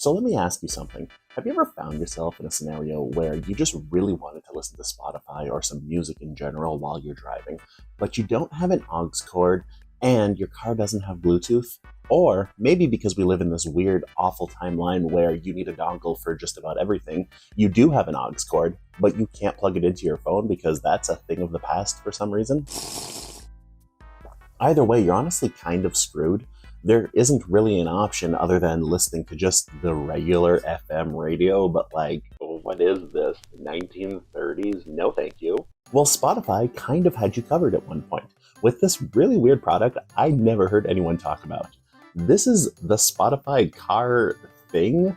So let me ask you something. Have you ever found yourself in a scenario where you just really wanted to listen to Spotify or some music in general while you're driving, but you don't have an aux cord and your car doesn't have Bluetooth? Or maybe because we live in this weird, awful timeline where you need a dongle for just about everything, you do have an aux cord, but you can't plug it into your phone because that's a thing of the past for some reason? Either way, you're honestly kind of screwed. There isn't really an option other than listening to just the regular FM radio, but like, what is this? 1930s? No, thank you. Well, Spotify kind of had you covered at one point with this really weird product I never heard anyone talk about. This is the Spotify car thing,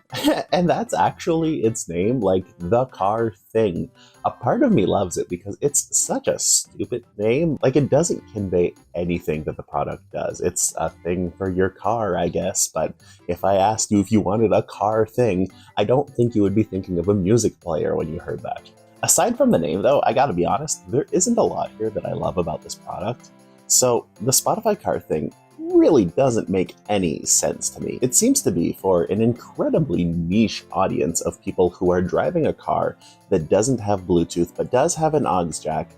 and that's actually its name, like the car thing. A part of me loves it because it's such a stupid name. Like, it doesn't convey anything that the product does. It's a thing for your car, I guess, but if I asked you if you wanted a car thing, I don't think you would be thinking of a music player when you heard that. Aside from the name, though, I gotta be honest, there isn't a lot here that I love about this product. So, the Spotify car thing really doesn't make any sense to me. It seems to be for an incredibly niche audience of people who are driving a car that doesn't have Bluetooth but does have an aux jack.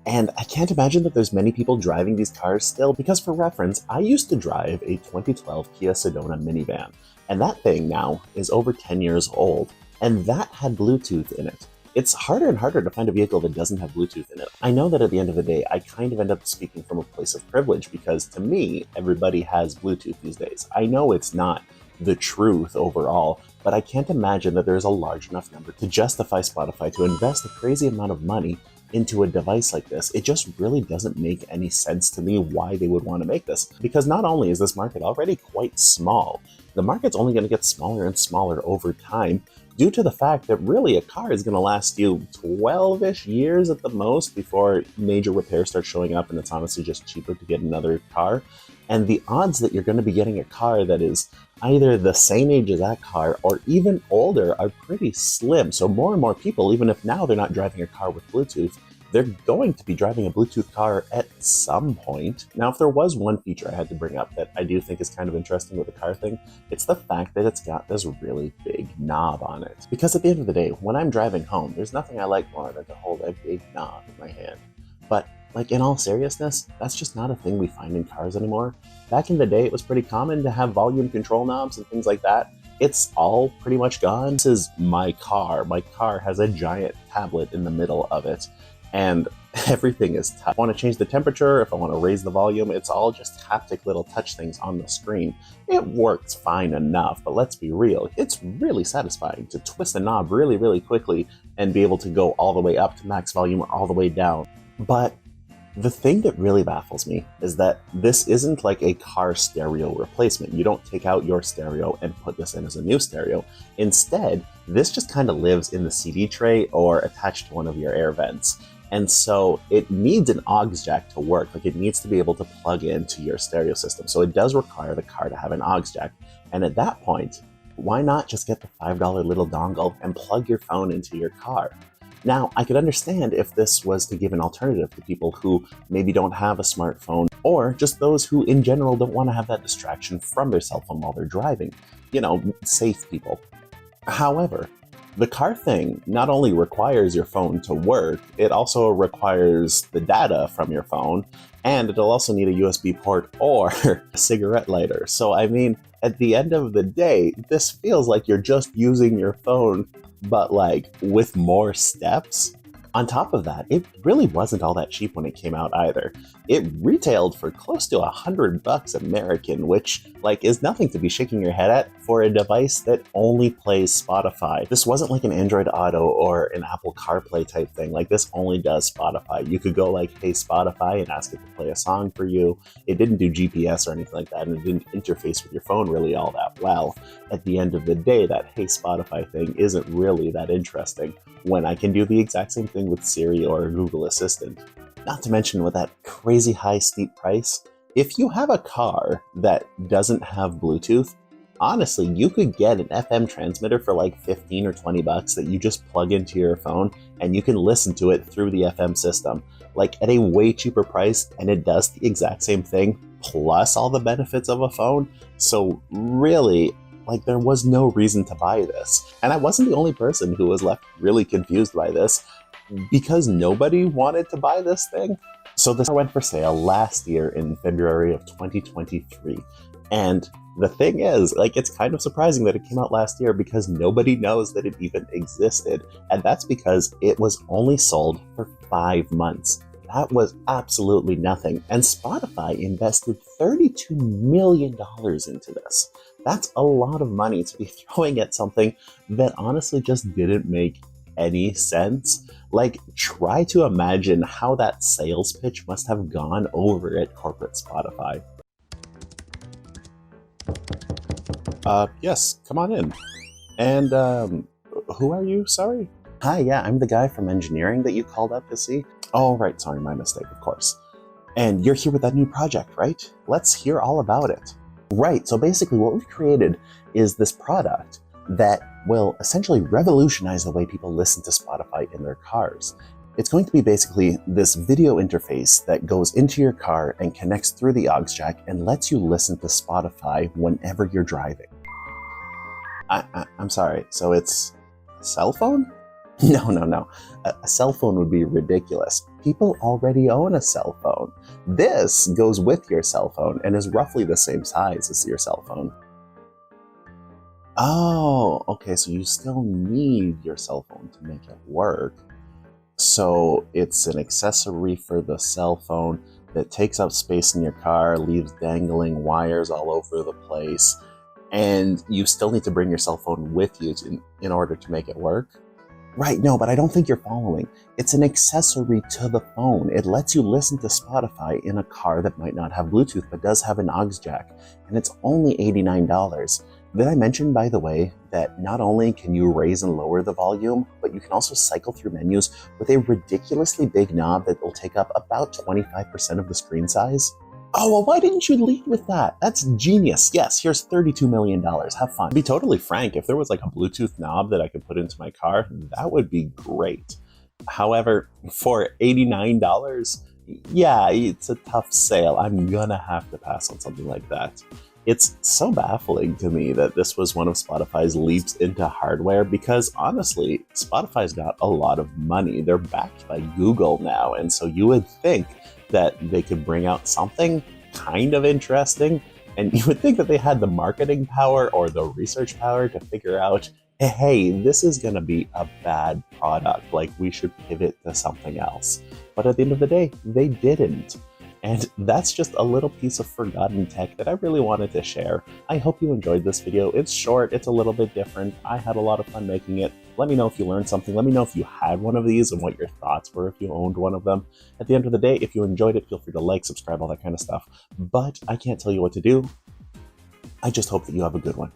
And I can't imagine that there's many people driving these cars still, because for reference, I used to drive a 2012 Kia Sedona minivan, and that thing now is over 10 years old, and that had Bluetooth in it. It's harder and harder to find a vehicle that doesn't have Bluetooth in it. I know that at the end of the day, I kind of end up speaking from a place of privilege because to me, everybody has Bluetooth these days. I know it's not the truth overall, but I can't imagine that there's a large enough number to justify Spotify to invest a crazy amount of money into a device like this. It just really doesn't make any sense to me why they would want to make this. Because not only is this market already quite small, the market's only going to get smaller and smaller over time, due to the fact that really a car is going to last you 12-ish years at the most before major repairs start showing up, and it's honestly just cheaper to get another car. And the odds that you're going to be getting a car that is either the same age as that car or even older are pretty slim. So more and more people, even if now they're not driving a car with Bluetooth, they're going to be driving a Bluetooth car at some point. Now, if there was one feature I had to bring up that I do think is kind of interesting with the car thing, it's the fact that it's got this really big knob on it. Because at the end of the day, when I'm driving home, there's nothing I like more than to hold a big knob in my hand. But like, in all seriousness, that's just not a thing we find in cars anymore. Back in the day, it was pretty common to have volume control knobs and things like that. It's all pretty much gone. This is my car. My car has a giant tablet in the middle of it, and everything is touch. If I want to change the temperature, if I want to raise the volume, it's all just haptic little touch things on the screen. It works fine enough, but let's be real, it's really satisfying to twist a knob really, really quickly and be able to go all the way up to max volume or all the way down. But the thing that really baffles me is that this isn't like a car stereo replacement. You don't take out your stereo and put this in as a new stereo. Instead, this just kind of lives in the CD tray or attached to one of your air vents. And so it needs an aux jack to work. Like, it needs to be able to plug into your stereo system. So it does require the car to have an aux jack. And at that point, why not just get the $5 little dongle and plug your phone into your car? Now, I could understand if this was to give an alternative to people who maybe don't have a smartphone, or just those who in general don't want to have that distraction from their cell phone while they're driving. You know, safe people. However, the car thing not only requires your phone to work, it also requires the data from your phone, and it'll also need a USB port or a cigarette lighter. So, I mean, at the end of the day, this feels like you're just using your phone, but like with more steps. On top of that, it really wasn't all that cheap when it came out either. It retailed for close to $100 American, which like is nothing to be shaking your head at for a device that only plays Spotify. This wasn't like an Android Auto or an Apple CarPlay type thing. Like, this only does Spotify. You could go like, "Hey Spotify," and ask it to play a song for you. It didn't do GPS or anything like that, and it didn't interface with your phone really all that well. At the end of the day, that "Hey Spotify" thing isn't really that interesting when I can do the exact same thing with Siri or Google Assistant. Not to mention, with that crazy high steep price, if you have a car that doesn't have Bluetooth, honestly, you could get an FM transmitter for like 15 or 20 bucks that you just plug into your phone and you can listen to it through the FM system, like at a way cheaper price, and it does the exact same thing plus all the benefits of a phone. So really, Like, there was no reason to buy this. And I wasn't the only person who was left really confused by this, because nobody wanted to buy this thing. So this went for sale last year in February of 2023. And the thing is, like, it's kind of surprising that it came out last year because nobody knows that it even existed. And that's because it was only sold for 5 months. That was absolutely nothing. And Spotify invested $32 million into this. That's a lot of money to be throwing at something that honestly just didn't make any sense. Like, try to imagine how that sales pitch must have gone over at corporate Spotify. Yes, come on in. And, who are you, sorry? Hi, yeah, I'm the guy from engineering that you called up to see. Oh, right, sorry, my mistake, of course. And you're here with that new project, right? Let's hear all about it. Right, so basically what we've created is this product that will essentially revolutionize the way people listen to Spotify in their cars. It's going to be basically this video interface that goes into your car and connects through the aux jack and lets you listen to Spotify whenever you're driving. I'm sorry, so it's a cell phone? No. A cell phone would be ridiculous. People already own a cell phone. This goes with your cell phone and is roughly the same size as your cell phone. Oh, okay, so you still need your cell phone to make it work. So it's an accessory for the cell phone that takes up space in your car, leaves dangling wires all over the place, and you still need to bring your cell phone with you in order to make it work? Right, no, but I don't think you're following. It's an accessory to the phone. It lets you listen to Spotify in a car that might not have Bluetooth but does have an aux jack, and it's only $89. Did I mention, by the way, that not only can you raise and lower the volume, but you can also cycle through menus with a ridiculously big knob that will take up about 25% of the screen size? Oh, well, why didn't you lead with that? That's genius. Yes, here's $32 million. Have fun. To be totally frank, if there was like a Bluetooth knob that I could put into my car, that would be great. However, for $89, yeah, it's a tough sale. I'm gonna have to pass on something like that. It's so baffling to me that this was one of Spotify's leaps into hardware because honestly, Spotify's got a lot of money. They're backed by Google now, and so you would think that they could bring out something kind of interesting, and you would think that they had the marketing power or the research power to figure out, hey, this is going to be a bad product, like we should pivot to something else. But at the end of the day, they didn't. And that's just a little piece of forgotten tech that I really wanted to share. I hope you enjoyed this video. It's short, it's a little bit different. I had a lot of fun making it. Let me know if you learned something. Let me know if you had one of these and what your thoughts were if you owned one of them. At the end of the day, if you enjoyed it, feel free to like, subscribe, all that kind of stuff. But I can't tell you what to do. I just hope that you have a good one.